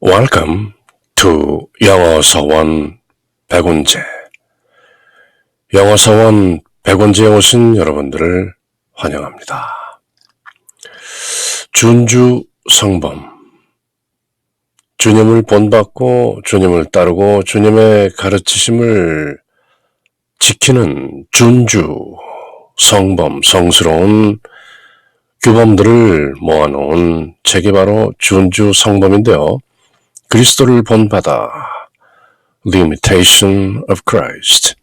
Welcome to 영어 서원 백운재. 영어 서원 백운재에 오신 여러분들을 환영합니다. 준주 성범. 주님을 본받고 주님을 따르고 주님의 가르치심을 지키는 준주 성범, 성스러운 규범들을 모아놓은 책이 바로 준주 성범인데요. 그리스도를 본받아 The Imitation of Christ,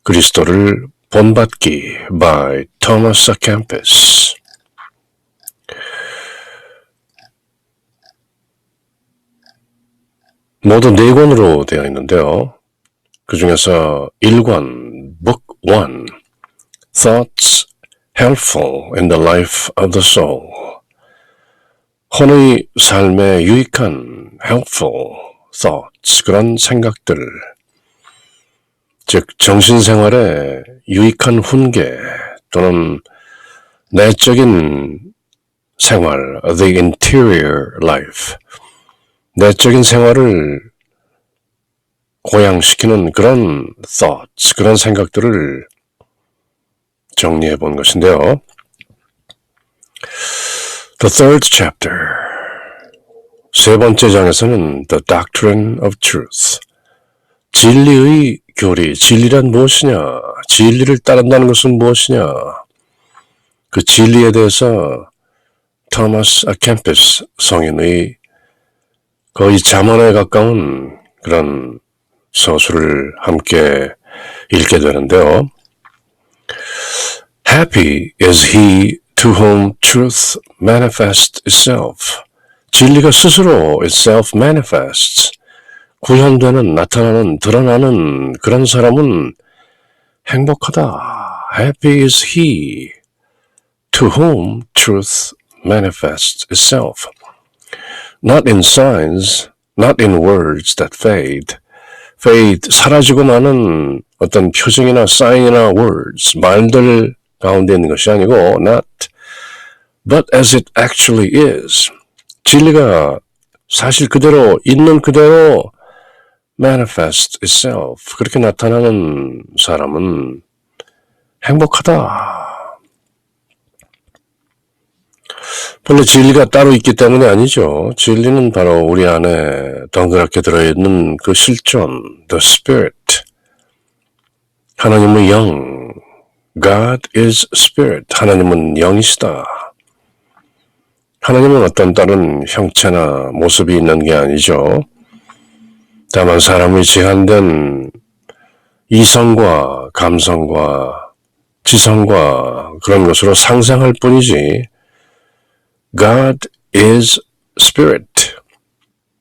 그리스도를 본받기 by Thomas à Kempis. 모두 4권으로 되어 있는데요. 그 중에서 1권, Book 1, Thoughts Helpful in the Life of the Soul, 혼의 삶에 유익한 helpful thoughts, 그런 생각들, 즉 정신생활에 유익한 훈계 또는 내적인 생활, the interior life, 내적인 생활을 고양시키는 그런 thoughts, 그런 생각들을 정리해 본 것인데요. The third chapter, 세 번째 장에서는 The Doctrine of Truth, 진리의 교리, 진리란 무엇이냐, 진리를 따른다는 것은 무엇이냐, 그 진리에 대해서 토마스 아 캠피스 성인의 거의 잠언에 가까운 그런 서술을 함께 읽게 되는데요. Happy is he to whom truth manifests itself. 진리가 스스로 itself manifests, 구현되는, 나타나는, 드러나는 그런 사람은 행복하다. Happy is he to whom truth manifests itself. Not in signs, not in words that fade. Fade, 사라지고 마는 어떤 표정이나 사인이나 words, 말들 가운데 있는 것이 아니고 not, but as it actually is. 진리가 사실 그대로, 있는 그대로 manifest itself, 그렇게 나타나는 사람은 행복하다. 본래 진리가 따로 있기 때문에 아니죠. 진리는 바로 우리 안에 덩그랗게 들어있는 그 실존, the spirit, 하나님의 영, God is spirit, 하나님은 영이시다. 하나님은 어떤 다른 형체나 모습이 있는 게 아니죠. 다만 사람의 제한된 이성과 감성과 지성과 그런 것으로 상상할 뿐이지, God is spirit,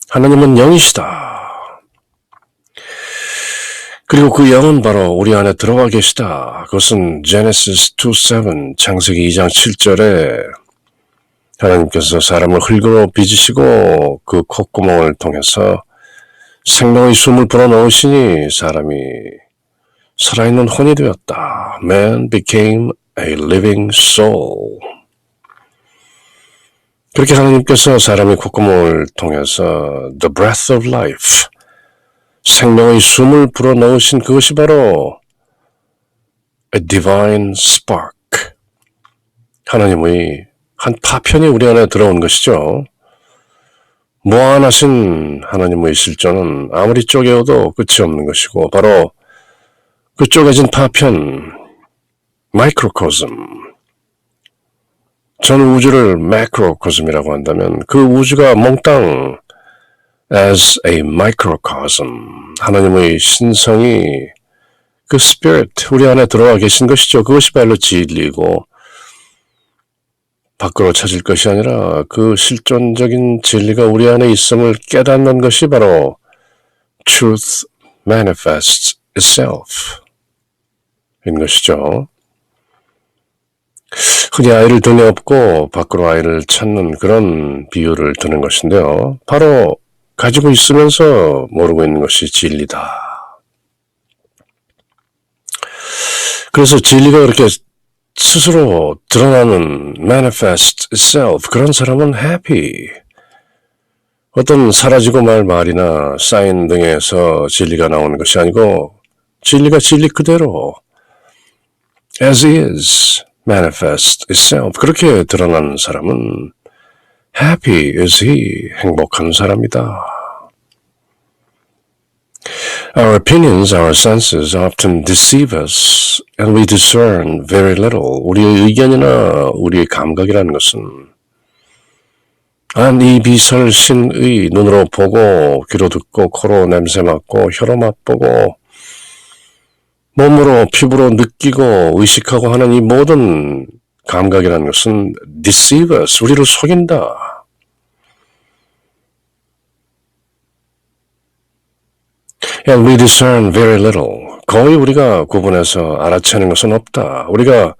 하나님은 영이시다. 그리고 그 영은 바로 우리 안에 들어와 계시다. 그것은 Genesis 2:7, 창세기 2장 7절에 하나님께서 사람을 흙으로 빚으시고 그 콧구멍을 통해서 생명의 숨을 불어넣으시니 사람이 살아있는 혼이 되었다. Man became a living soul. 그렇게 하나님께서 사람의 콧구멍을 통해서 the breath of life, 생명의 숨을 불어넣으신 그것이 바로 a divine spark, 하나님의 한 파편이 우리 안에 들어온 것이죠. 무한하신 하나님의 실존은 아무리 쪼개어도 끝이 없는 것이고, 바로 그 쪼개진 파편, 마이크로코즘, 전 우주를 매크로코즘이라고 한다면 그 우주가 몽땅 as a microcosm, 하나님의 신성이 그 spirit, 우리 안에 들어와 계신 것이죠. 그것이 바로 진리고, 밖으로 찾을 것이 아니라 그 실존적인 진리가 우리 안에 있음을 깨닫는 것이 바로 truth manifests itself 인 것이죠. 흔히 아이를 등에 업고 밖으로 아이를 찾는 그런 비유를 드는 것인데요. 바로 가지고 있으면서 모르고 있는 것이 진리다. 그래서 진리가 그렇게 스스로 드러나는 manifest itself, 그런 사람은 happy, 어떤 사라지고 말 말이나 사인 등에서 진리가 나오는 것이 아니고 진리가 진리 그대로 as is manifest itself 그렇게 드러나는 사람은 happy is he 행복한 사람이다. Our opinions, our senses often deceive us and we discern very little. 우리의 의견이나 우리의 감각이라는 것은 안이비설신의 눈으로 보고 귀로 듣고 코로 냄새 맡고 혀로 맛보고 몸으로 피부로 느끼고 의식하고 하는 이 모든 감각이라는 것은 deceive us, 우리를 속인다. And we discern very little. 거의 우리가 구분해서 알아채는 것은 없다. 우리가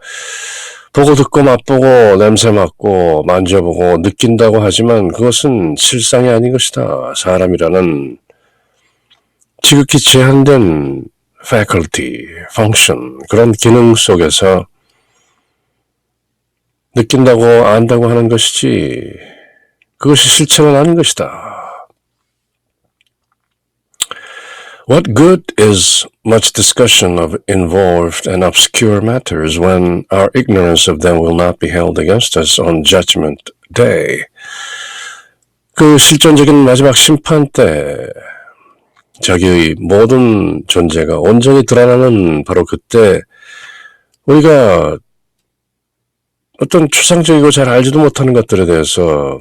보고 듣고 맛보고 냄새 맡고 만져보고 느낀다고 하지만 그것은 실상이 아닌 것이다. 사람이라는 지극히 제한된 faculty, function, 그런 기능 속에서 느낀다고 안다고 하는 것이지 그것이 실체는 아닌 것이다. What good is much discussion of involved and obscure matters when our ignorance of them will not be held against us on Judgment Day? 그 실존적인 마지막 심판 때 자기의 모든 존재가 온전히 드러나는 바로 그때 우리가 어떤 추상적이고 잘 알지도 못하는 것들에 대해서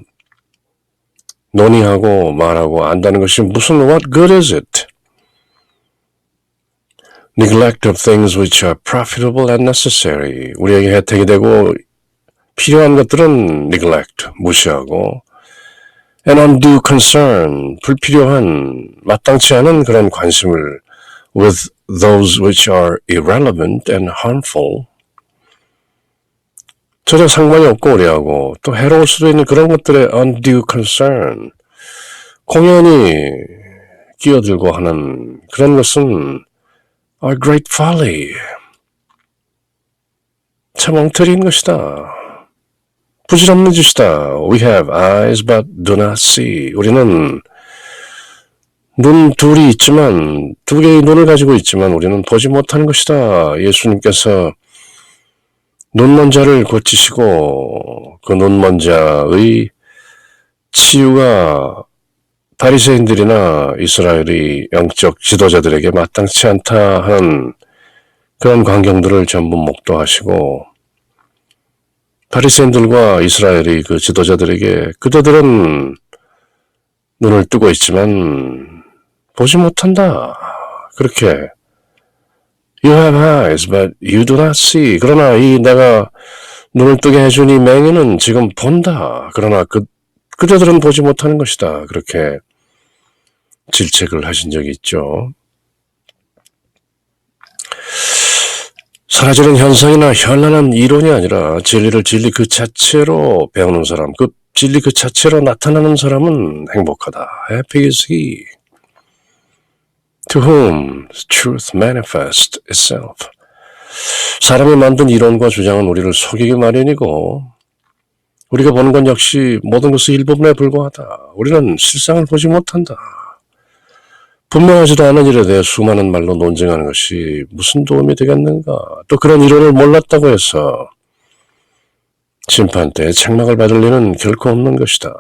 논의하고 말하고 안다는 것이 무슨 what good is it? Neglect of things which are profitable and necessary. 우리에게 혜택이 되고 필요한 것들은 neglect, 무시하고 and undue concern, 불필요한, 마땅치 않은 그런 관심을 with those which are irrelevant and harmful. 전혀 상관이 없고 우리하고 또 해로울 수도 있는 그런 것들에 undue concern, 공연히 끼어들고 하는 그런 것은 are great folly. 참 엉터리인 것이다. 부질없는 짓이다. We have eyes but do not see. 우리는 눈 둘이 있지만 두 개의 눈을 가지고 있지만 우리는 보지 못하는 것이다. 예수님께서 눈먼자를 고치시고 그 눈먼자의 치유가 바리새인들이나 이스라엘의 영적 지도자들에게 마땅치 않다 하는 그런 광경들을 전부 목도하시고 바리새인들과 이스라엘의 그 지도자들에게 그대들은 눈을 뜨고 있지만 보지 못한다. 그렇게 You have eyes, but you do not see. 그러나 이 내가 눈을 뜨게 해준 이 맹인은 지금 본다. 그러나 그대들은 보지 못하는 것이다. 그렇게 질책을 하신 적이 있죠. 사라지는 현상이나 현란한 이론이 아니라 진리를 진리 그 자체로 배우는 사람, 그 진리 그 자체로 나타나는 사람은 행복하다. Happy is he. To whom truth manifests itself. 사람이 만든 이론과 주장은 우리를 속이기 마련이고 우리가 보는 건 역시 모든 것의 일부분에 불과하다. 우리는 실상을 보지 못한다. 분명하지도 않은 일에 대해 수많은 말로 논쟁하는 것이 무슨 도움이 되겠는가. 또 그런 이론을 몰랐다고 해서 심판 때에 책망을 받을 리는 결코 없는 것이다.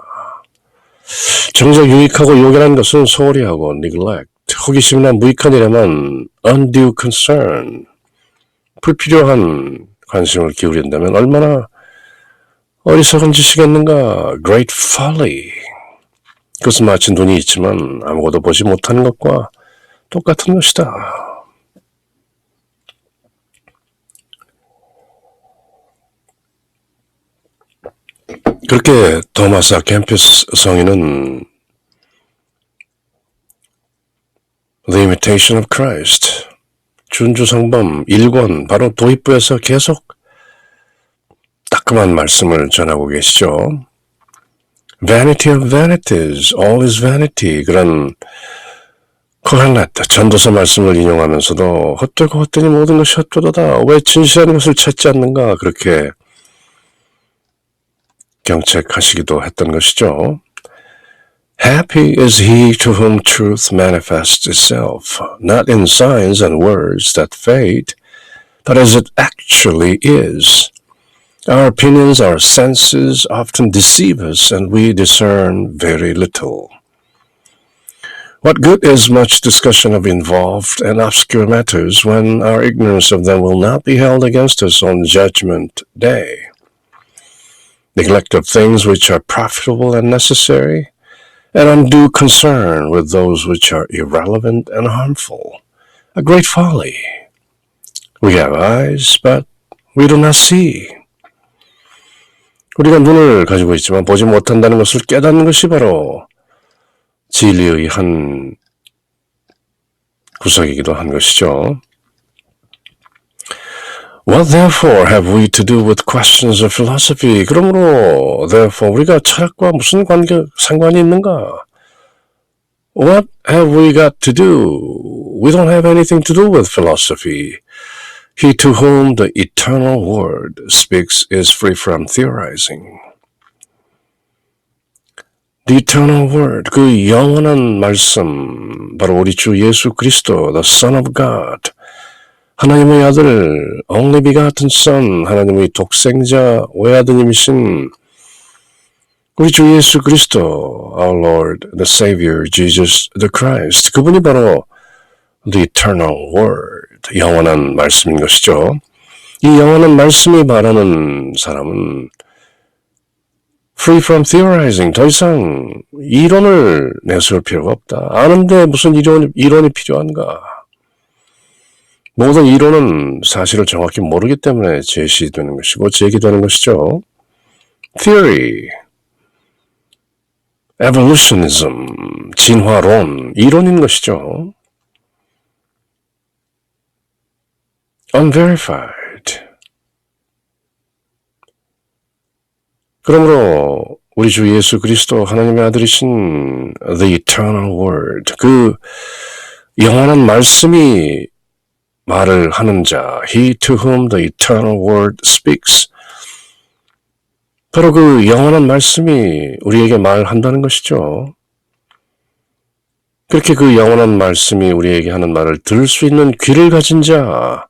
정작 유익하고 요긴한 것은 소홀히 하고 neglect, 호기심이나 무익한 일에만 undue concern, 불필요한 관심을 기울인다면 얼마나 어리석은 짓이겠는가. Great folly. 그것은 마치 눈이 있지만 아무것도 보지 못하는 것과 똑같은 것이다. 그렇게 토마스 아 캠퍼스 성인은 The Imitation of Christ, 준주성범 1권 바로 도입부에서 계속 따끔한 말씀을 전하고 계시죠. Vanity of vanities, all is vanity. 그런 코헬렛 전도서 말씀을 인용하면서도 헛되고 헛되니 모든 것이 헛되도다. 왜 진실한 것을 찾지 않는가. 그렇게 경책하시기도 했던 것이죠. Happy is he to whom truth manifests itself, not in signs and words that fade, but as it actually is. Our opinions, our senses often deceive us, and we discern very little. What good is much discussion of involved and obscure matters when our ignorance of them will not be held against us on Judgment Day? Neglect of things which are profitable and necessary, and undue concern with those which are irrelevant and harmful. A great folly. We have eyes, but we do not see. 우리가 눈을 가지고 있지만 보지 못한다는 것을 깨닫는 것이 바로 진리의 한 구석이기도 한 것이죠. What therefore have we to do with questions of philosophy? 그러므로 therefore 우리가 철학과 무슨 상관이 있는가? What have we got to do? We don't have anything to do with philosophy. He to whom the eternal word speaks is free from theorizing. The eternal word, 그 영원한 말씀, 바로 우리 주 예수 그리스도, the Son of God, 하나님의 아들, only begotten Son, 하나님의 독생자, 외아드님이신 우리 주 예수 그리스도, our Lord, the Savior, Jesus the Christ, 그분이 바로 the eternal word, 영원한 말씀인 것이죠. 이 영원한 말씀이 말하는 사람은 free from theorizing, 더 이상 이론을 내세울 필요가 없다. 아는데 무슨 이론이 필요한가? 모든 이론은 사실을 정확히 모르기 때문에 제시되는 것이고 제기되는 것이죠. Theory, evolutionism, 진화론, 이론인 것이죠. Unverified. 그러므로 우리 주 예수 그리스도 하나님의 아들이신 the eternal word, 그 영원한 말씀이 말을 하는 자, he to whom the eternal word speaks, 바로 그 영원한 말씀이 우리에게 말한다는 것이죠. 그렇게 그 영원한 말씀이 우리에게 하는 말을 들을 수 있는 귀를 가진 자,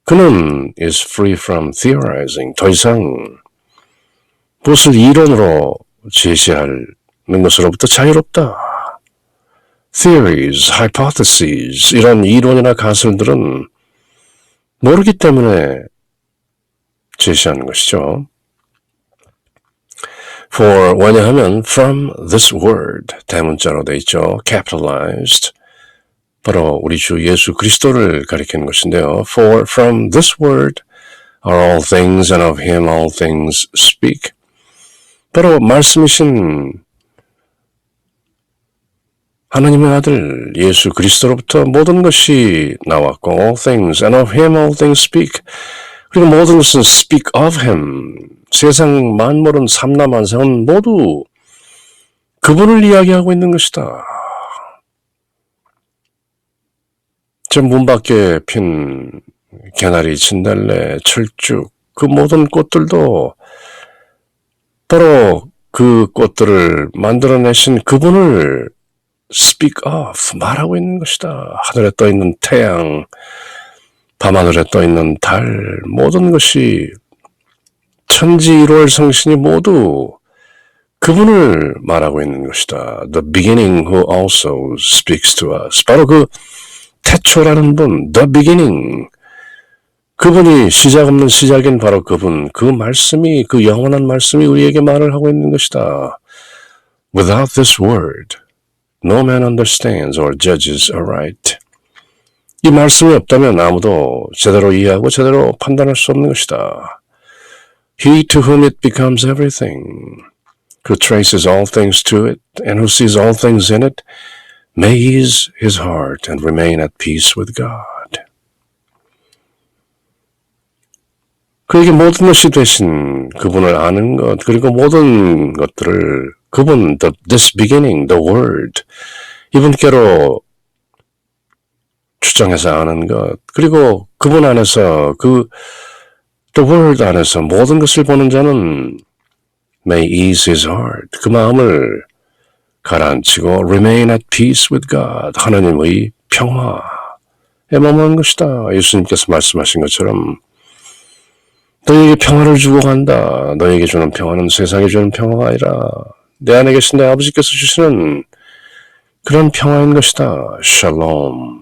그는 is free from theorizing, 더 이상 무엇을 이론으로 제시하는 것으로부터 자유롭다. Theories, hypotheses, 이런 이론이나 가설들은 모르기 때문에 제시하는 것이죠. For, 왜냐하면 from this word, 대문자로 돼 있죠. capitalized, 바로 우리 주 예수 그리스도를 가리키는 것인데요. For from this word are all things, and of him all things speak. 바로 말씀이신 하나님의 아들 예수 그리스도로부터 모든 것이 나왔고 all things, and of him all things speak. 그리고 모든 것은 speak of him. 세상 만물은 삼라만상은 모두 그분을 이야기하고 있는 것이다. 저 문 밖에 핀 개나리, 진달래, 철쭉, 그 모든 꽃들도 바로 그 꽃들을 만들어내신 그분을 speak of, 말하고 있는 것이다. 하늘에 떠있는 태양, 밤하늘에 떠있는 달, 모든 것이 천지 일월 성신이 모두 그분을 말하고 있는 것이다. The beginning who also speaks to us. 바로 그 태초라는 분, the beginning. 그분이 시작 없는 시작인 바로 그분, 그 말씀이, 그 영원한 말씀이 우리에게 말을 하고 있는 것이다. Without this word, no man understands or judges aright. 이 말씀이 없다면 아무도 제대로 이해하고 제대로 판단할 수 없는 것이다. He to whom it becomes everything, who traces all things to it, and who sees all things in it, may ease his heart and remain at peace with God. 그에게 모든 것이 되신 그분을 아는 것, 그리고 모든 것들을 그분, this beginning, the word, 이분께로 추정해서 아는 것, 그리고 그분 안에서 the word 안에서 모든 것을 보는 자는 may ease his heart, 그 마음을 가라앉히고 remain at peace with God. 하나님의 평화에 머무는 것이다. 예수님께서 말씀하신 것처럼 너에게 평화를 주고 간다. 너에게 주는 평화는 세상에 주는 평화가 아니라 내 안에 계신 내 아버지께서 주시는 그런 평화인 것이다. 샬롬.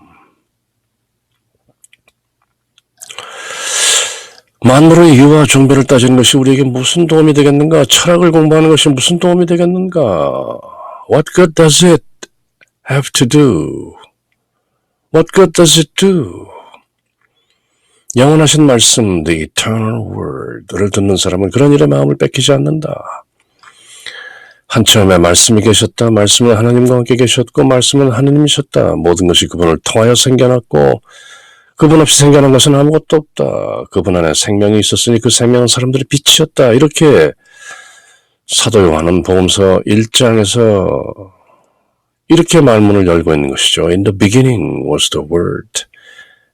만물의 이유와 종배를 따지는 것이 우리에게 무슨 도움이 되겠는가? 철학을 공부하는 것이 무슨 도움이 되겠는가? What good does it have to do? What good does it do? 영원하신 말씀, the eternal word를 듣는 사람은 그런 일에 마음을 뺏기지 않는다. 한참에 말씀이 계셨다. 말씀은 하나님과 함께 계셨고 말씀은 하나님이셨다. 모든 것이 그분을 통하여 생겨났고 그분 없이 생겨난 것은 아무것도 없다. 그분 안에 생명이 있었으니 그 생명은 사람들의 빛이었다. 이렇게 사도 요한은 복음서 1장에서 이렇게 말문을 열고 있는 것이죠. In the beginning was the Word,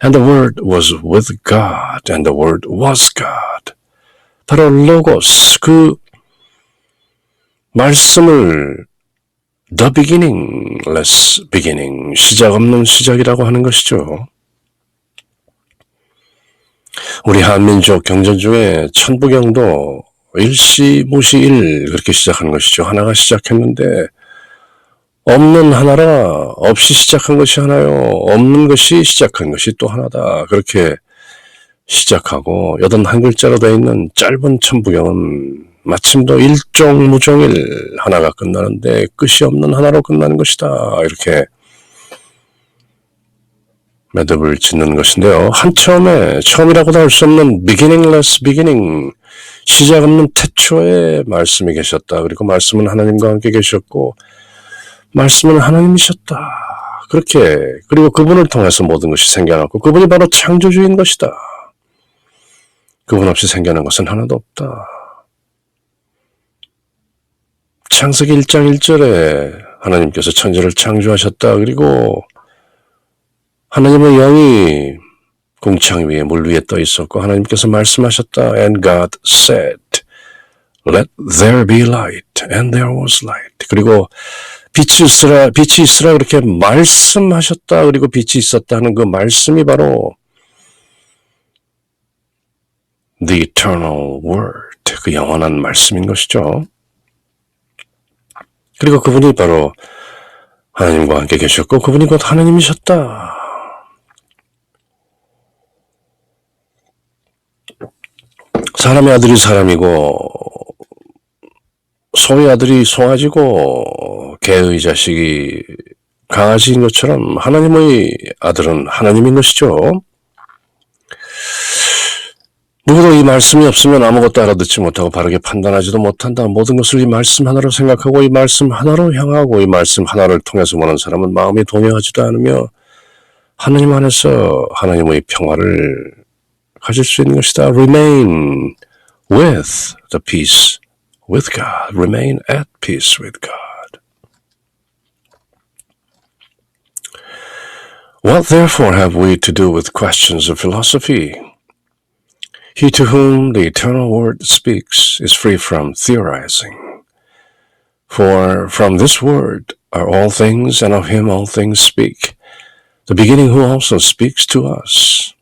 and the Word was with God, and the Word was God. 바로 로고스, 그 말씀을 the beginningless beginning, 시작 없는 시작이라고 하는 것이죠. 우리 한민족 경전 중에 천부경도 일시무시일 그렇게 시작하는 것이죠. 하나가 시작했는데 없는 하나라 없이 시작한 것이 하나요. 없는 것이 시작한 것이 또 하나다. 그렇게 시작하고 81글자로 되어 있는 짧은 천부경은 마침도 일종무종일 하나가 끝나는데 끝이 없는 하나로 끝나는 것이다. 이렇게 매듭을 짓는 것인데요. 처음이라고도 할 수 없는 beginningless beginning, 시작 없는 태초에 말씀이 계셨다. 그리고 말씀은 하나님과 함께 계셨고 말씀은 하나님이셨다. 그렇게 그리고 그분을 통해서 모든 것이 생겨났고 그분이 바로 창조주인 것이다. 그분 없이 생겨난 것은 하나도 없다. 창세기 1장 1절에 하나님께서 천지를 창조하셨다. 그리고 하나님의 영이 궁창 위에 물 위에 떠 있었고 하나님께서 말씀하셨다. And God said, Let there be light. And there was light. 그리고 빛이 있으라 그렇게 말씀하셨다. 그리고 빛이 있었다 하는 그 말씀이 바로 The eternal word, 그 영원한 말씀인 것이죠. 그리고 그분이 바로 하나님과 함께 계셨고 그분이 곧 하나님이셨다. 사람의 아들이 사람이고 소의 아들이 송아지고 개의 자식이 강아지인 것처럼 하나님의 아들은 하나님인 것이죠. 누구도 이 말씀이 없으면 아무것도 알아듣지 못하고 바르게 판단하지도 못한다. 모든 것을 이 말씀 하나로 생각하고 이 말씀 하나로 향하고 이 말씀 하나를 통해서 보는 사람은 마음이 동요하지도 않으며 하나님 안에서 하나님의 평화를 가질 수 있는 것이다. Remain with the peace with God. Remain at peace with God. What therefore have we to do with questions of philosophy? He to whom the eternal word speaks is free from theorizing. For from this word are all things, and of him all things speak, the beginning who also speaks to us.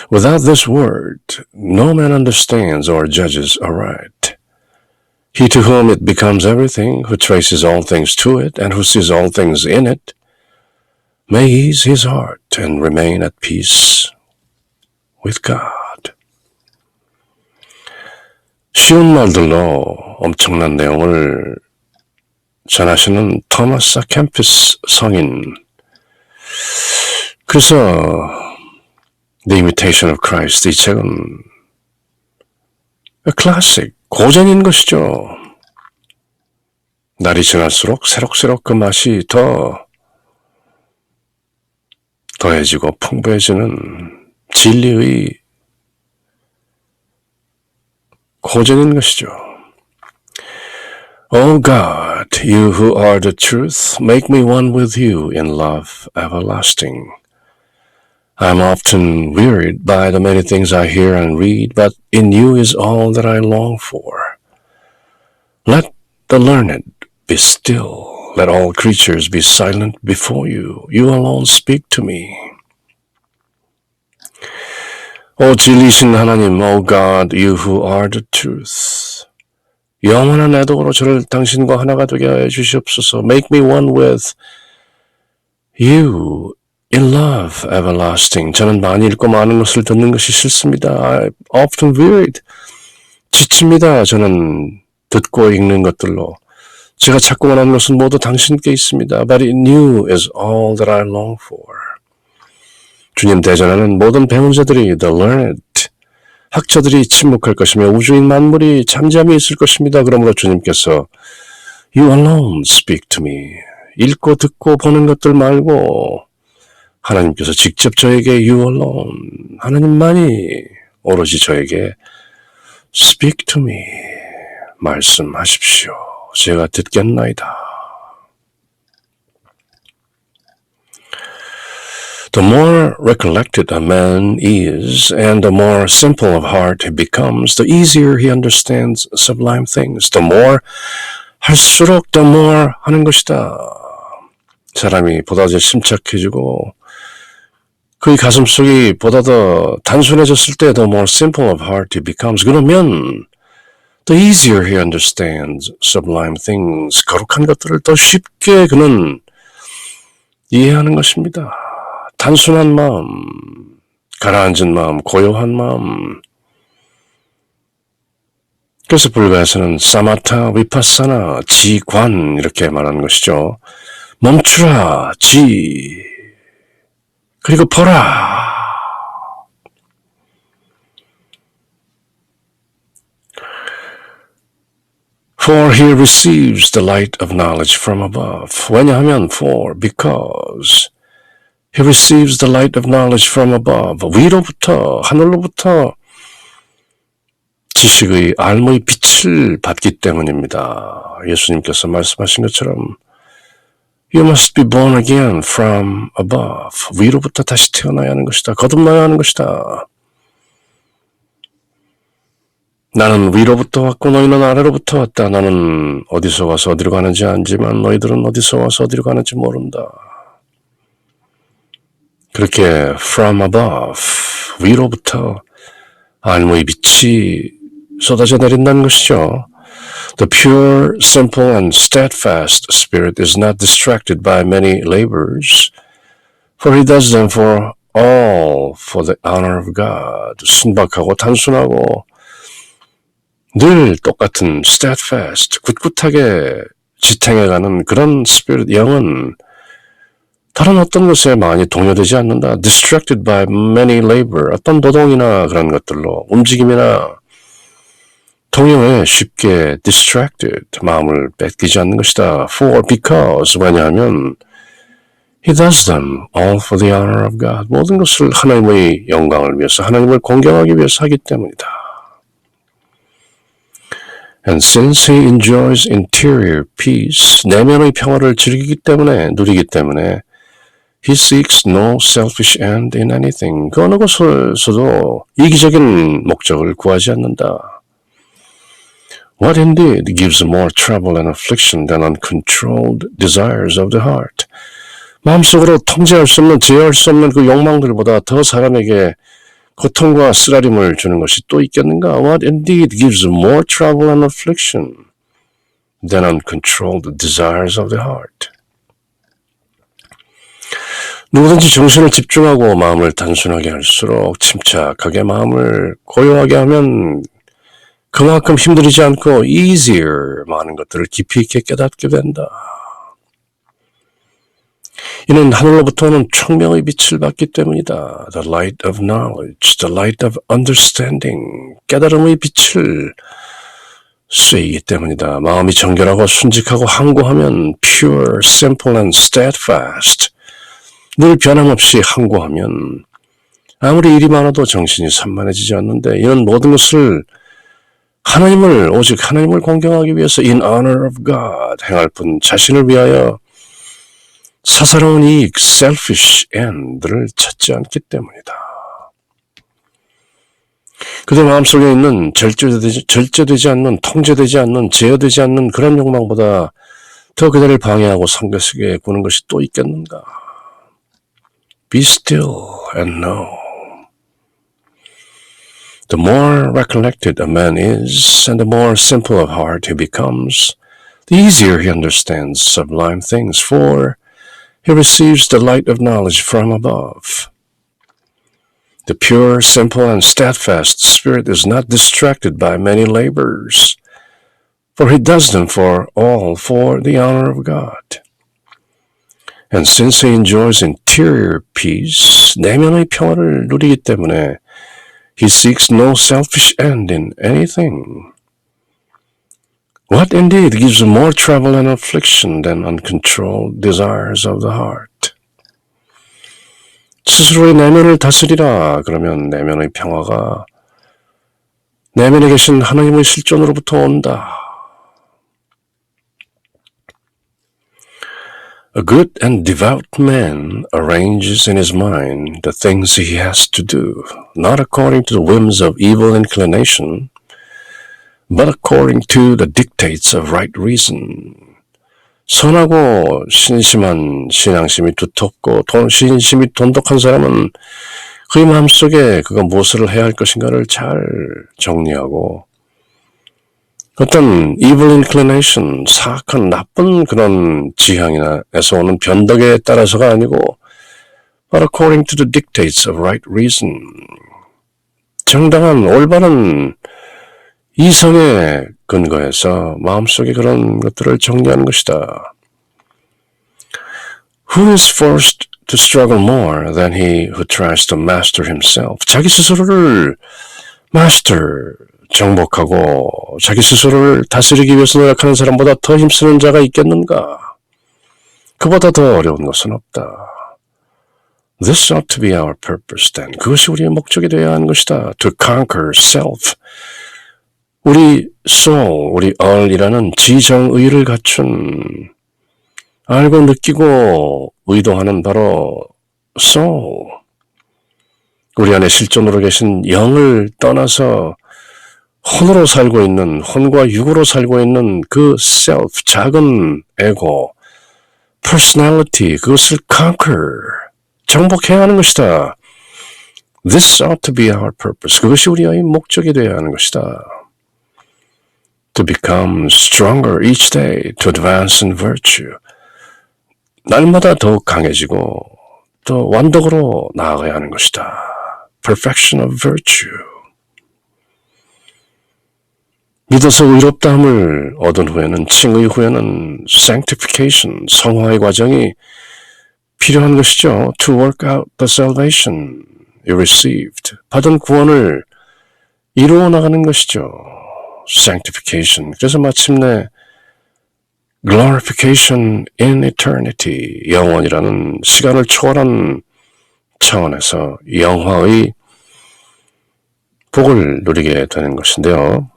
Without this word, no man understands or judges aright. He to whom it becomes everything, who traces all things to it, and who sees all things in it, may ease his heart and remain at peace with God. 쉬운 말들로 엄청난 내용을 전하시는 토마스 아 캠피스 성인. 그래서 The Imitation of Christ, 이 책은 클래식, 고전인 것이죠. 날이 지날수록 새록새록 그 맛이 더해지고 풍부해지는 진리의 고전인 것이죠. O God, you who are the truth, make me one with you in love everlasting. I am often wearied by the many things I hear and read, but in you is all that I long for. Let the learned be still Let all creatures be silent before you. You alone speak to me. 오 진리신 하나님, O God, you who are the truth. 영원한 애독으로 저를 당신과 하나가 되게 하여 주시옵소서. Make me one with you in love everlasting. 저는 많이 읽고 많은 것을 듣는 것이 싫습니다. I'm often wearied. 지칩니다. 저는 듣고 읽는 것들로. 제가 찾고 원하는 것은 모두 당신께 있습니다. But in you is all that I long for. 주님 대전하는 모든 배운 자들이 the learned, 학자들이 침묵할 것이며 우주인 만물이 잠잠히 있을 것입니다. 그러므로 주님께서 You alone speak to me. 읽고 듣고 보는 것들 말고 하나님께서 직접 저에게 You alone, 하나님만이 오로지 저에게 Speak to me. 말씀하십시오. 제가 듣겠나이다. The more recollected a man is, and the more simple of heart he becomes, the easier he understands sublime things. The more 할수록 the more 하는 것이다. 사람이 보다 더 심착해지고 그의 가슴속이 보다 더 단순해졌을 때 the more simple of heart he becomes. 그러면 the easier he understands sublime things. 거룩한 것들을 더 쉽게 그는 이해하는 것입니다. 단순한 마음, 가라앉은 마음, 고요한 마음. 그래서 불가에서는 사마타, 위파사나, 지관 이렇게 말하는 것이죠. 멈추라, 지, 그리고 보라. For he receives the light of knowledge from above. 왜냐하면 because he receives the light of knowledge from above. 위로부터, 하늘로부터 지식의 알무의 빛을 받기 때문입니다. 예수님께서 말씀하신 것처럼 You must be born again from above. 위로부터 다시 태어나야 하는 것이다. 거듭나야 하는 것이다. 나는 위로부터 왔고 너희는 아래로부터 왔다. 나는 어디서 와서 어디로 가는지 알지만 너희들은 어디서 와서 어디로 가는지 모른다. 그렇게 from above, 위로부터 알무의 빛이 쏟아져 내린다는 것이죠. The pure, simple, and steadfast spirit is not distracted by many labors, for he does them for all for the honor of God. 순박하고 단순하고 늘 똑같은 steadfast, 굳굳하게 지탱해가는 그런 spirit, 영은 다른 어떤 것에 많이 동요되지 않는다. Distracted by many labor, 어떤 노동이나 그런 것들로 움직임이나 동요에 쉽게 distracted, 마음을 뺏기지 않는 것이다. For, because, 왜냐하면 He does them all for the honor of God. 모든 것을 하나님의 영광을 위해서, 하나님을 공경하기 위해서 하기 때문이다. And since he enjoys interior peace, 내면의 평화를 즐기기 때문에, 누리기 때문에 He seeks no selfish end in anything. 그 어느 것에서도 이기적인 목적을 구하지 않는다. What indeed gives more trouble and affliction than uncontrolled desires of the heart? 마음속으로 통제할 수 없는, 제어할 수 없는 그 욕망들보다 더 사람에게 고통과 쓰라림을 주는 것이 또 있겠는가? What indeed gives more trouble and affliction than uncontrolled desires of the heart? 누구든지 정신을 집중하고 마음을 단순하게 할수록 침착하게 마음을 고요하게 하면 그만큼 힘들이지 않고 easier 많은 것들을 깊이 있게 깨닫게 된다. 이는 하늘로부터 오는 총명의 빛을 받기 때문이다. The light of knowledge, the light of understanding, 깨달음의 빛을 쐬이기 때문이다. 마음이 정결하고 순직하고 항고하면 pure, simple and steadfast, 늘 변함없이 항고하면 아무리 일이 많아도 정신이 산만해지지 않는데 이는 모든 것을 하나님을 오직 하나님을 공경하기 위해서 in honor of God 행할 뿐 자신을 위하여 사사로운 이익 selfish end를 찾지 않기 때문이다. 그들 마음속에 있는 절제되지 않는 통제되지 않는 제어되지 않는 그런 욕망보다 더 그대를 방해하고 성교스게 구는 것이 또 있겠는가? Be still and know. The more recollected a man is, and the more simple of heart he becomes, the easier he understands sublime things, for he receives the light of knowledge from above. The pure, simple, and steadfast spirit is not distracted by many labors, for he does them all for the honor of God. And since he enjoys interior peace, 내면의 평화를 누리기 때문에 he seeks no selfish end in anything. What indeed gives more trouble and affliction than uncontrolled desires of the heart? 스스로의 내면을 다스리라. 그러면 내면의 평화가 내면에 계신 하나님의 실존으로부터 온다. A good and devout man arranges in his mind the things he has to do, not according to the whims of evil inclination, but according to the dictates of right reason. 선하고 신심한 신앙심이 두텁고 신심이 돈독한 사람은 그의 마음속에 그가 무엇을 해야 할 것인가를 잘 정리하고 어떤 evil inclination, 사악한 나쁜 그런 지향에서 오는 변덕에 따라서가 아니고 but according to the dictates of right reason. 정당한 올바른 이성의 근거에서 마음속에 그런 것들을 정리하는 것이다. Who is forced to struggle more than he who tries to master himself? 자기 스스로를 master, 정복하고 자기 스스로를 다스리기 위해서 노력하는 사람보다 더 힘쓰는 자가 있겠는가? 그보다 더 어려운 것은 없다. This ought to be our purpose then. 그것이 우리의 목적이 되어야 하는 것이다. To conquer self. 우리 soul, 우리 얼이라는 지정의를 갖춘 알고 느끼고 의도하는 바로 soul. 우리 안에 실존으로 계신 영을 떠나서 혼으로 살고 있는, 혼과 육으로 살고 있는 그 self, 작은 에고, personality, 그것을 conquer, 정복해야 하는 것이다. This ought to be our purpose. 그것이 우리의 목적이 되어야 하는 것이다. To become stronger each day, to advance in virtue. 날마다 더욱 강해지고 또 완덕으로 나아가야 하는 것이다. Perfection of virtue. 믿어서 의롭다함을 얻은 후에는, 칭의 후에는 sanctification, 성화의 과정이 필요한 것이죠. To work out the salvation you received. 받은 구원을 이루어 나가는 것이죠. sanctification. 그래서 마침내 glorification in eternity. 영원이라는 시간을 초월한 차원에서 영화의 복을 누리게 되는 것인데요.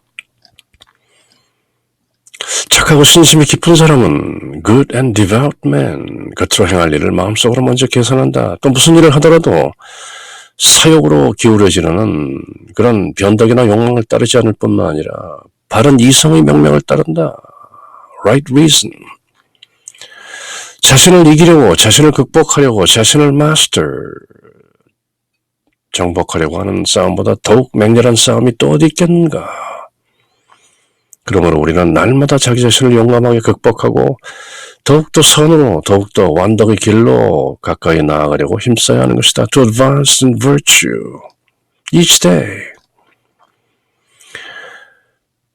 착하고 신심이 깊은 사람은 good and devout man, 겉으로 행할 일을 마음속으로 먼저 계산한다. 또 무슨 일을 하더라도 사욕으로 기울어지는 그런 변덕이나 욕망을 따르지 않을 뿐만 아니라 바른 이성의 명령을 따른다. Right reason. 자신을 이기려고, 자신을 극복하려고, 자신을 master, 정복하려고 하는 싸움보다 더욱 맹렬한 싸움이 또 어디 있겠는가. 그러므로 우리는 날마다 자기 자신을 용감하게 극복하고 더욱더 선으로, 더욱더 완덕의 길로 가까이 나아가려고 힘써야 하는 것이다. To advance in virtue each day.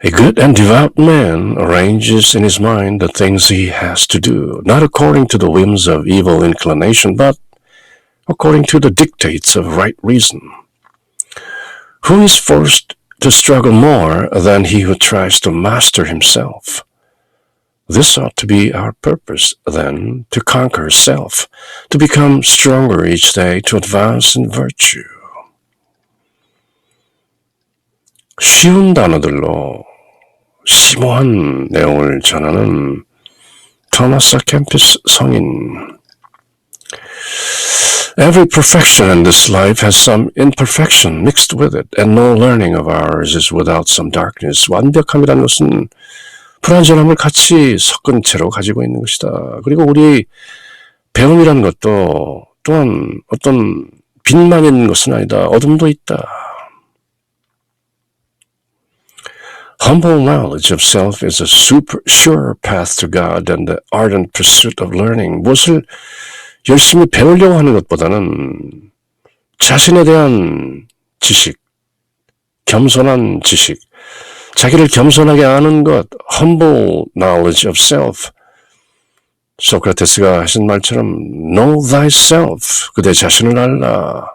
A good and devout man arranges in his mind the things he has to do, not according to the whims of evil inclination, but according to the dictates of right reason. Who is forced to struggle more than he who tries to master himself? This ought to be our purpose, then, to conquer self, to become stronger each day, to advance in virtue. 쉬운 단어들로 심오한 내용을 전하는 토마스 캠피스 성인. Every perfection in this life has some imperfection mixed with it, and no learning of ours is without some darkness. 완벽함이라는 것은 불완전함을 같이 섞은 채로 가지고 있는 것이다. 그리고 우리 배움이라는 것도 또한 어떤 빛만 있는 것은 아니다. 어둠도 있다. Humble knowledge of self is a sure path to God and the ardent pursuit of learning. 무엇을 열심히 배우려고 하는 것보다는 자신에 대한 지식, 겸손한 지식, 자기를 겸손하게 아는 것, humble knowledge of self. 소크라테스가 하신 말처럼 know thyself, 그대 자신을 알라.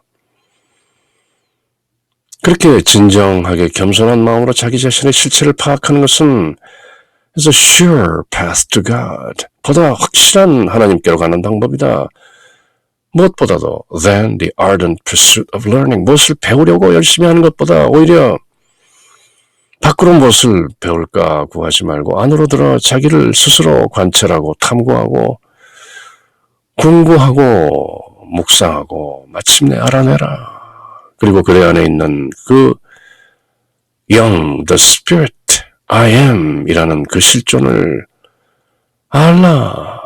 그렇게 진정하게 겸손한 마음으로 자기 자신의 실체를 파악하는 것은 is a sure path to God. 보다 확실한 하나님께로 가는 방법이다. 무엇보다도 than the ardent pursuit of learning. 무엇을 배우려고 열심히 하는 것보다 오히려 밖으로 무엇을 배울까 구하지 말고 안으로 들어 자기를 스스로 관찰하고 탐구하고 공부하고 묵상하고 마침내 알아내라. 그리고 그대 안에 있는 그 영, the spirit, I am 이라는 그 실존을 알라,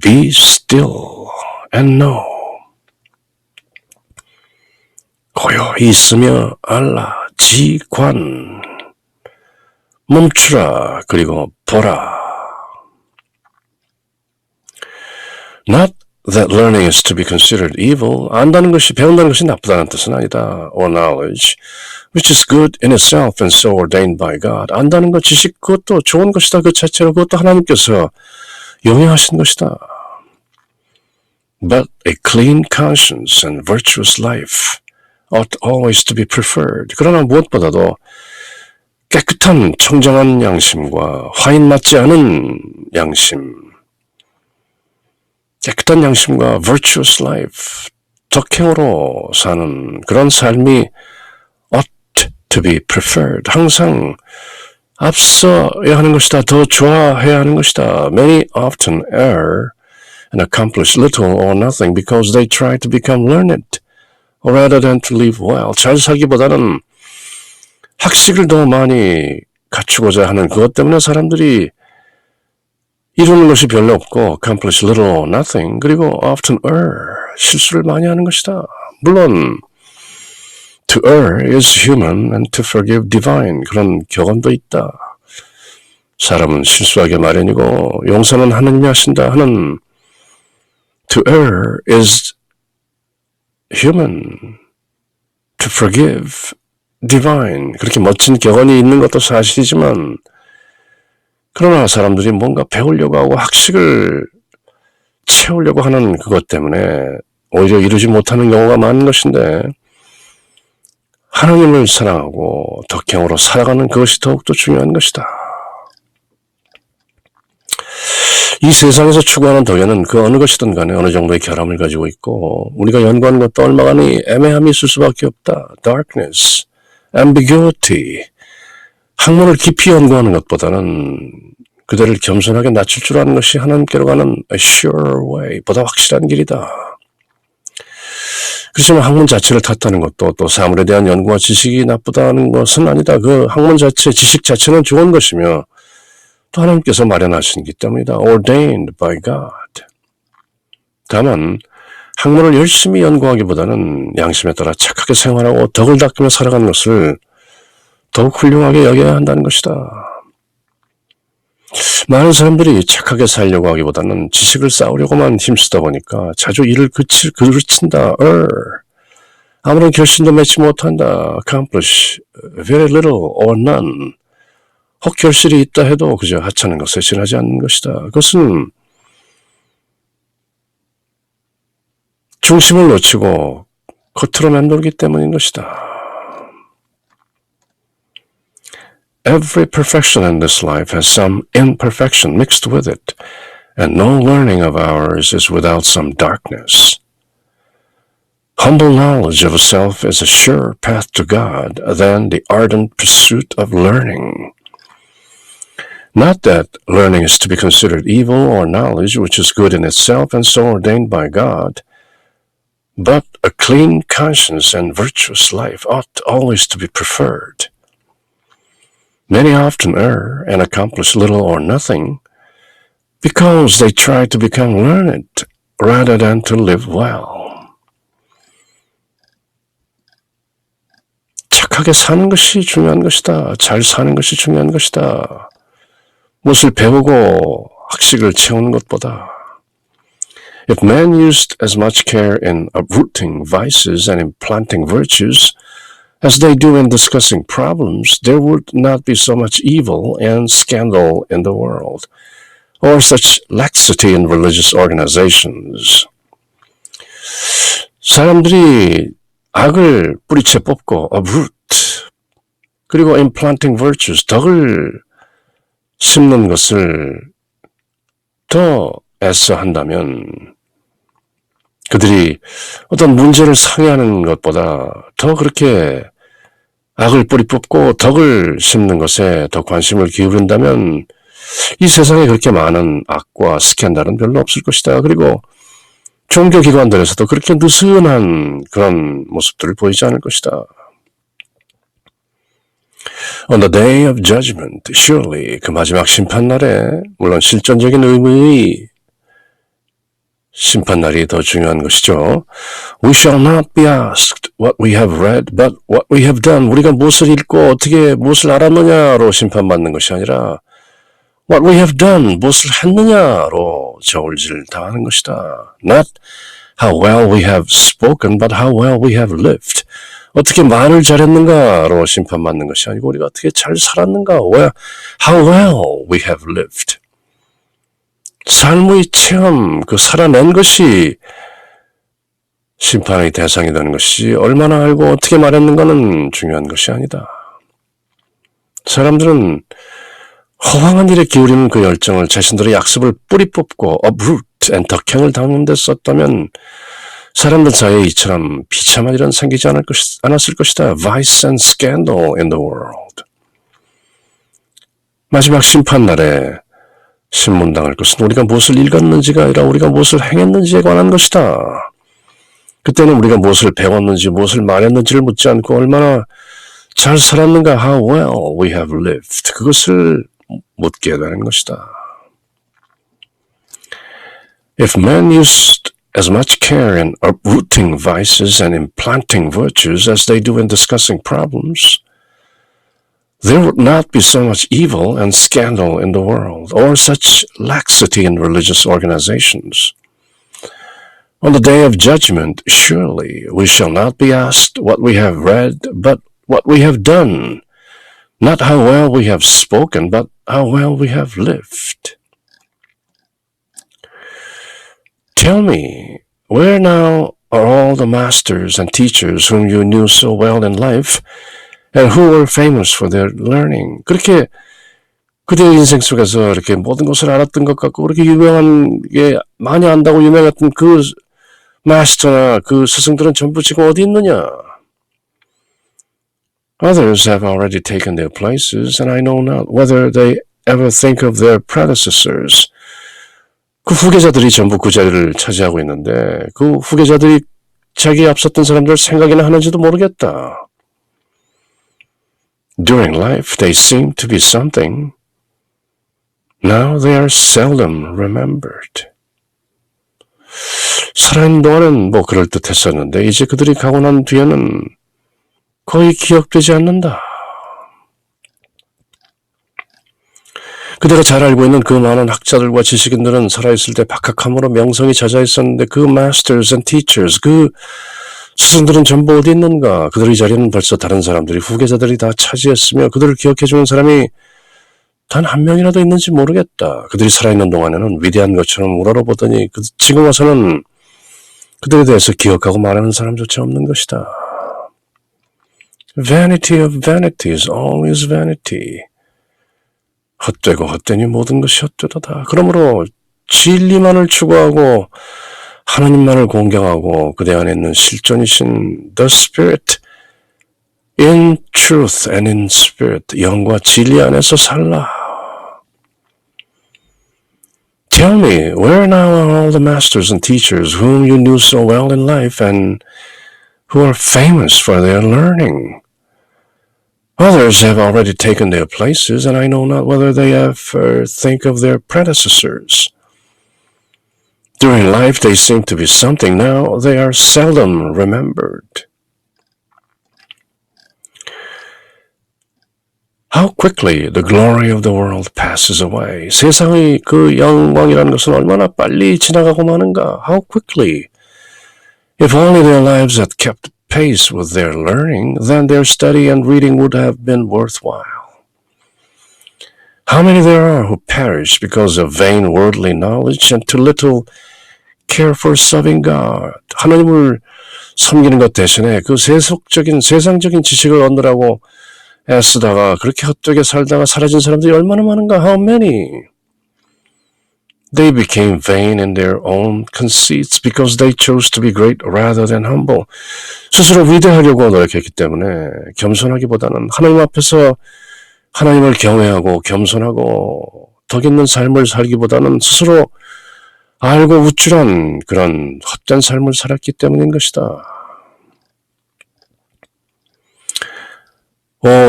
be still and know. 고요히 있으며 알라, 지관, 멈추라, 그리고 보라. Not that learning is to be considered evil. 안다는 것이, 배운다는 것이 나쁘다는 뜻은 아니다. Or knowledge, which is good in itself and so ordained by God. 안다는 것, 지식, 그것도 좋은 것이다. 그 자체로 그것도 하나님께서 용인하신 것이다. But a clean conscience and virtuous life ought always to be preferred. 그러나 무엇보다도 깨끗한 청정한 양심과 화인 맞지 않은 양심, 깨끗한 양심과 virtuous life, 덕행으로 사는 그런 삶이 ought to be preferred. 항상 앞서야 하는 것이다. 더 좋아해야 하는 것이다. Many often err and accomplish little or nothing because they try to become learned rather than to live well. 잘 살기보다는 학식을 더 많이 갖추고자 하는 그것 때문에 사람들이 이루는 것이 별로 없고 accomplish little or nothing, 그리고 often err, 실수를 많이 하는 것이다. 물론 to err is human and to forgive divine, 그런 격언도 있다. 사람은 실수하기 마련이고 용서는 하느님이 하신다 하는 to err is human, to forgive divine, 그렇게 멋진 격언이 있는 것도 사실이지만 그러나 사람들이 뭔가 배우려고 하고 학식을 채우려고 하는 그것 때문에 오히려 이루지 못하는 경우가 많은 것인데 하나님을 사랑하고 덕행으로 살아가는 그것이 더욱더 중요한 것이다. 이 세상에서 추구하는 덕에는 그 어느 것이든 간에 어느 정도의 결함을 가지고 있고 우리가 연구하는 것도 얼마간이 애매함이 있을 수밖에 없다. Darkness, ambiguity, 학문을 깊이 연구하는 것보다는 그대를 겸손하게 낮출 줄 아는 것이 하나님께로 가는 a sure way, 보다 확실한 길이다. 그렇지만 학문 자체를 탓하는 것도 또 사물에 대한 연구와 지식이 나쁘다는 것은 아니다. 그 학문 자체, 지식 자체는 좋은 것이며 또 하나님께서 마련하신기 때문이다. ordained by God. 다만 학문을 열심히 연구하기보다는 양심에 따라 착하게 생활하고 덕을 닦으며 살아가는 것을 더욱 훌륭하게 여겨야 한다는 것이다. 많은 사람들이 착하게 살려고 하기보다는 지식을 쌓으려고만 힘쓰다 보니까 자주 일을 그르친다. 아무런 결심도 맺지 못한다. accomplish very little or none. 혹 결실이 있다 해도 그저 하찮은 것에 지나지 않는 것이다. 그것은 중심을 놓치고 겉으로 맴돌기 때문인 것이다. Every perfection in this life has some imperfection mixed with it, and no learning of ours is without some darkness. Humble knowledge of self is a surer path to God than the ardent pursuit of learning. Not that learning is to be considered evil or knowledge which is good in itself and so ordained by God, but a clean conscience and virtuous life ought always to be preferred. Many often err and accomplish little or nothing because they try to become learned rather than to live well. 착하게 사는 것이 중요한 것이다. 잘 사는 것이 중요한 것이다. 무엇을 배우고 학식을 채우는 것보다. If men used as much care in uprooting vices and implanting virtues as they do in discussing problems, there would not be so much evil and scandal in the world, or such laxity in religious organizations. 사람들이 악을 뿌리채 뽑고 uproot, 그리고 implanting virtues, 덕을 심는 것을 더 애써 한다면 그들이 어떤 문제를 상의하는 것보다 더 그렇게 악을 뿌리 뽑고 덕을 심는 것에 더 관심을 기울인다면 이 세상에 그렇게 많은 악과 스캔들은 별로 없을 것이다. 그리고 종교기관들에서도 그렇게 느슨한 그런 모습들을 보이지 않을 것이다. On the day of judgment, surely 그 마지막 심판날에 물론 실존적인 의미의 심판날이 더 중요한 것이죠. We shall not be asked what we have read, but what we have done. 우리가 무엇을 읽고 어떻게 무엇을 알았느냐로 심판받는 것이 아니라 what we have done, 무엇을 했느냐로 저울질 당하는 것이다. Not how well we have spoken, but how well we have lived. 어떻게 말을 잘했는가로 심판받는 것이 아니고 우리가 어떻게 잘 살았는가, how well we have lived. 삶의 체험, 그 살아낸 것이 심판의 대상이 되는 것이 얼마나 알고 어떻게 말했는가는 중요한 것이 아니다. 사람들은 허황한 일에 기울이는 그 열정을 자신들의 약습을 뿌리 뽑고 uproot and 덕행을 담는 데 썼다면 사람들 사이에 이처럼 비참한 일은 생기지 않았을 것이다. Vice and scandal in the world. 마지막 심판날에 신문당할 것은 우리가 무엇을 읽었는지가 아니라 우리가 무엇을 행했는지에 관한 것이다. 그때는 우리가 무엇을 배웠는지 무엇을 말했는지를 묻지 않고 얼마나 잘 살았는가, how well we have lived. 그것을 묻게 되는 것이다. If men used as much care in uprooting vices and implanting virtues as they do in discussing problems, there would not be so much evil and scandal in the world, or such laxity in religious organizations. On the day of judgment, surely we shall not be asked what we have read, but what we have done, not how well we have spoken, but how well we have lived. Tell me, where now are all the masters and teachers whom you knew so well in life, and who were famous for their learning? 그렇게 그대의 인생 속에서 이렇게 모든 것을 알았던 것 같고 그렇게 유명한 게 많이 안다고 유명했던 그 마스터나 그 스승들은 전부 지금 어디 있느냐? Others have already taken their places, and I know not whether they ever think of their predecessors. 그 후계자들이 전부 그 자리를 차지하고 있는데 그 후계자들이 자기 앞섰던 사람들 생각이나 하는지도 모르겠다. During life, they seem to be something. Now they are seldom remembered. 살아있는 동안은 뭐 그럴듯했었는데 이제 그들이 가고 난 뒤에는 거의 기억되지 않는다. 그대가 잘 알고 있는 그 많은 학자들과 지식인들은 살아있을 때 박학함으로 명성이 자자했었는데 그 masters and teachers, 그 스승들은 전부 어디 있는가? 그들의 자리는 벌써 다른 사람들이, 후계자들이 다 차지했으며 그들을 기억해주는 사람이 단 한 명이라도 있는지 모르겠다. 그들이 살아있는 동안에는 위대한 것처럼 우러러보더니 지금 와서는 그들에 대해서 기억하고 말하는 사람조차 없는 것이다. Vanity of vanities, all is vanity. 헛되고 헛되니 모든 것이 헛되도다. 그러므로 진리만을 추구하고 하나님만을 공경하고 그대 안에 있는 실존이신 The Spirit in truth and in spirit, 영과 진리 안에서 살라. Tell me, where now are all the masters and teachers whom you knew so well in life and who are famous for their learning? Others have already taken their places, and I know not whether they ever think of their predecessors. During life they seem to be something, now they are seldom remembered. How quickly the glory of the world passes away. 세상의 그 영광이라는 것은 얼마나 빨리 지나가고 마는가. How quickly. If only their lives had kept pace with their learning, then their study and reading would have been worthwhile. How many there are who perish because of vain worldly knowledge and too little care for serving God. 하나님을 섬기는 것 대신에 그 세상적인 지식을 얻느라고 애쓰다가 그렇게 헛되게 살다가 사라진 사람들이 얼마나 많은가. How many? They became vain in their own conceits because they chose to be great rather than humble. 스스로 위대하려고 노력했기 때문에 겸손하기보다는 하나님 앞에서 하나님을 경외하고 겸손하고 덕 있는 삶을 살기보다는 스스로 알고 우쭐한 그런 헛된 삶을 살았기 때문인 것이다.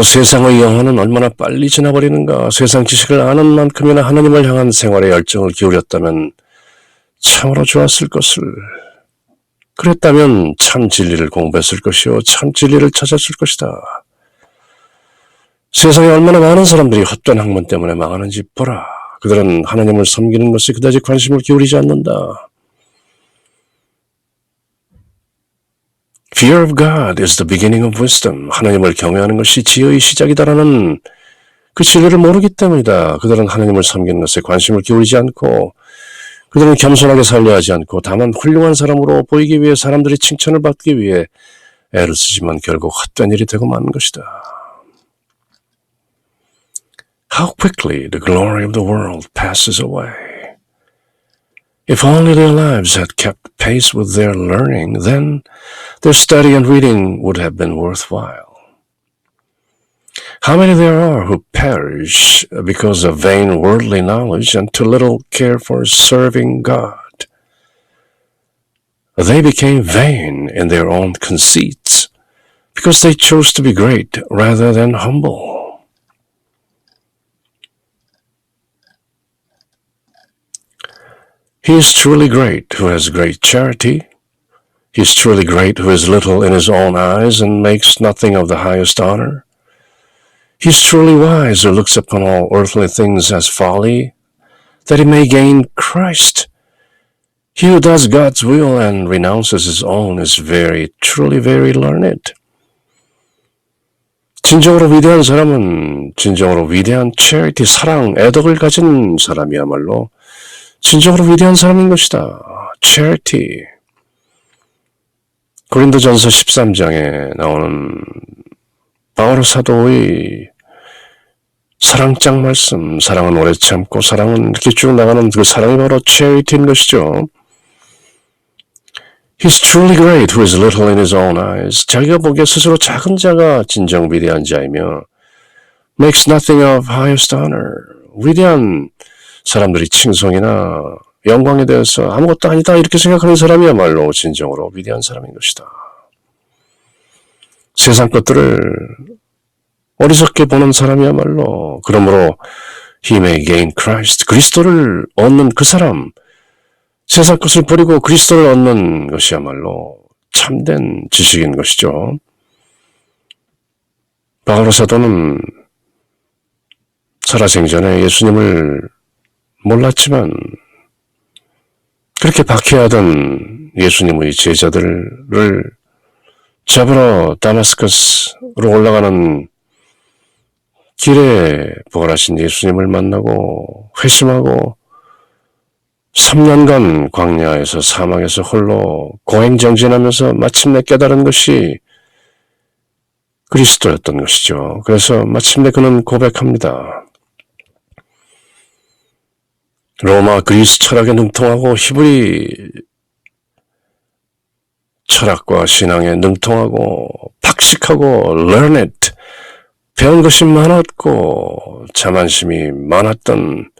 세상의 영혼은 얼마나 빨리 지나버리는가. 세상 지식을 아는 만큼이나 하나님을 향한 생활에 열정을 기울였다면 참으로 좋았을 것을. 그랬다면 참 진리를 공부했을 것이요 참 진리를 찾았을 것이다. 세상에 얼마나 많은 사람들이 헛된 학문 때문에 망하는지 보라. 그들은 하나님을 섬기는 것에 그다지 관심을 기울이지 않는다. Fear of God is the beginning of wisdom. 하나님을 경외하는 것이 지혜의 시작이다라는 그 진리를 모르기 때문이다. 그들은 하나님을 섬기는 것에 관심을 기울이지 않고 그들은 겸손하게 살려 하지 않고 다만 훌륭한 사람으로 보이기 위해 사람들이 칭찬을 받기 위해 애를 쓰지만 결국 헛된 일이 되고 마는 것이다. How quickly the glory of the world passes away. If only their lives had kept pace with their learning, then their study and reading would have been worthwhile. How many there are who perish because of vain worldly knowledge and too little care for serving God? They became vain in their own conceits because they chose to be great rather than humble. He is truly great who has great charity. He is truly great who is little in his own eyes and makes nothing of the highest honor. He is truly wise who looks upon all earthly things as folly, that he may gain Christ. He who does God's will and renounces his own is truly very learned. 진정으로 위대한 사람은 진정으로 위대한 charity, 사랑, 애덕을 가진 사람이야말로 진정으로 위대한 사람인 것이다. charity. 고린도전서 13장에 나오는 바오로 사도의 사랑장 말씀, 사랑은 오래 참고 사랑은 이렇게 쭉 나가는 그 사랑이 바로 charity인 것이죠. He's truly great who is little in his own eyes. 자기가 보기에 스스로 작은 자가 진정 위대한 자이며 makes nothing of highest honor. 위대한 사람들이 칭송이나 영광에 대해서 아무것도 아니다 이렇게 생각하는 사람이야말로 진정으로 위대한 사람인 것이다. 세상 것들을 어리석게 보는 사람이야말로 그러므로 he may gain Christ, 그리스도를 얻는 그 사람, 세상 것을 버리고 그리스도를 얻는 것이야말로 참된 지식인 것이죠. 바오로 사도는 살아생전에 예수님을 몰랐지만 그렇게 박해하던 예수님의 제자들을 잡으러 다마스커스로 올라가는 길에 부활하신 예수님을 만나고 회심하고 3년간 광야에서 사막에서 홀로 고행정진하면서 마침내 깨달은 것이 그리스도였던 것이죠. 그래서 마침내 그는 고백합니다. 로마 그리스 철학에 능통하고 히브리 철학과 신앙에 능통하고 박식하고 learned, 배운 것이 많았고 자만심이 많았던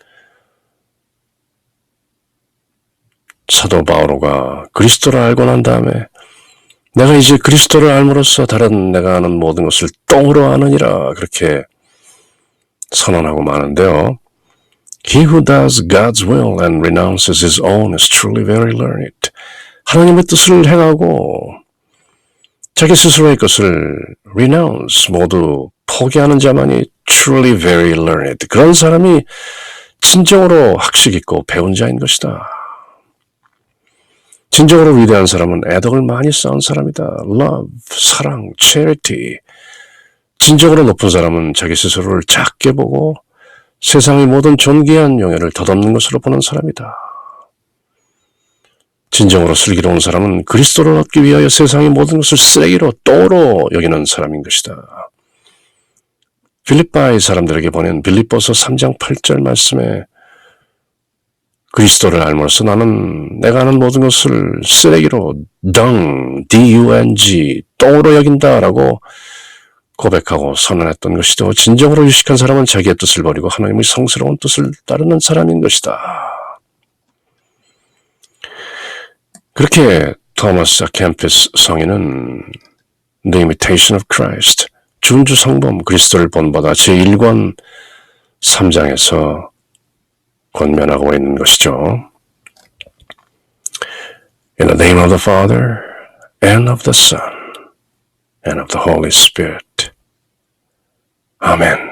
사도 바오로가 그리스도를 알고 난 다음에 내가 이제 그리스도를 알므로써 다른 내가 아는 모든 것을 똥으로 아느니라 그렇게 선언하고 마는데요. He who does God's will and renounces his own is truly very learned. 하나님의 뜻을 행하고 자기 스스로의 것을 renounce, 모두 포기하는 자만이 truly very learned. 그런 사람이 진정으로 학식 있고 배운 자인 것이다. 진정으로 위대한 사람은 애덕을 많이 쌓은 사람이다. Love, 사랑, charity. 진정으로 높은 사람은 자기 스스로를 작게 보고 세상의 모든 존귀한 영예를 덧없는 것으로 보는 사람이다. 진정으로 슬기로운 사람은 그리스도를 얻기 위하여 세상의 모든 것을 쓰레기로 똥으로 여기는 사람인 것이다. 필립바이 사람들에게 보낸 빌립보서 3장 8절 말씀에 그리스도를 알므로써 나는 내가 아는 모든 것을 쓰레기로 dung, D-U-N-G, 똥으로 여긴다라고 고백하고 선언했던 것이죠. 진정으로 유식한 사람은 자기의 뜻을 버리고 하나님의 성스러운 뜻을 따르는 사람인 것이다. 그렇게 토마스 아켐피스 성인은 The Imitation of Christ, 준주 성범 그리스도를 본받아 제1권 3장에서 권면하고 있는 것이죠. In the name of the Father, and of the Son, and of the Holy Spirit. 아멘.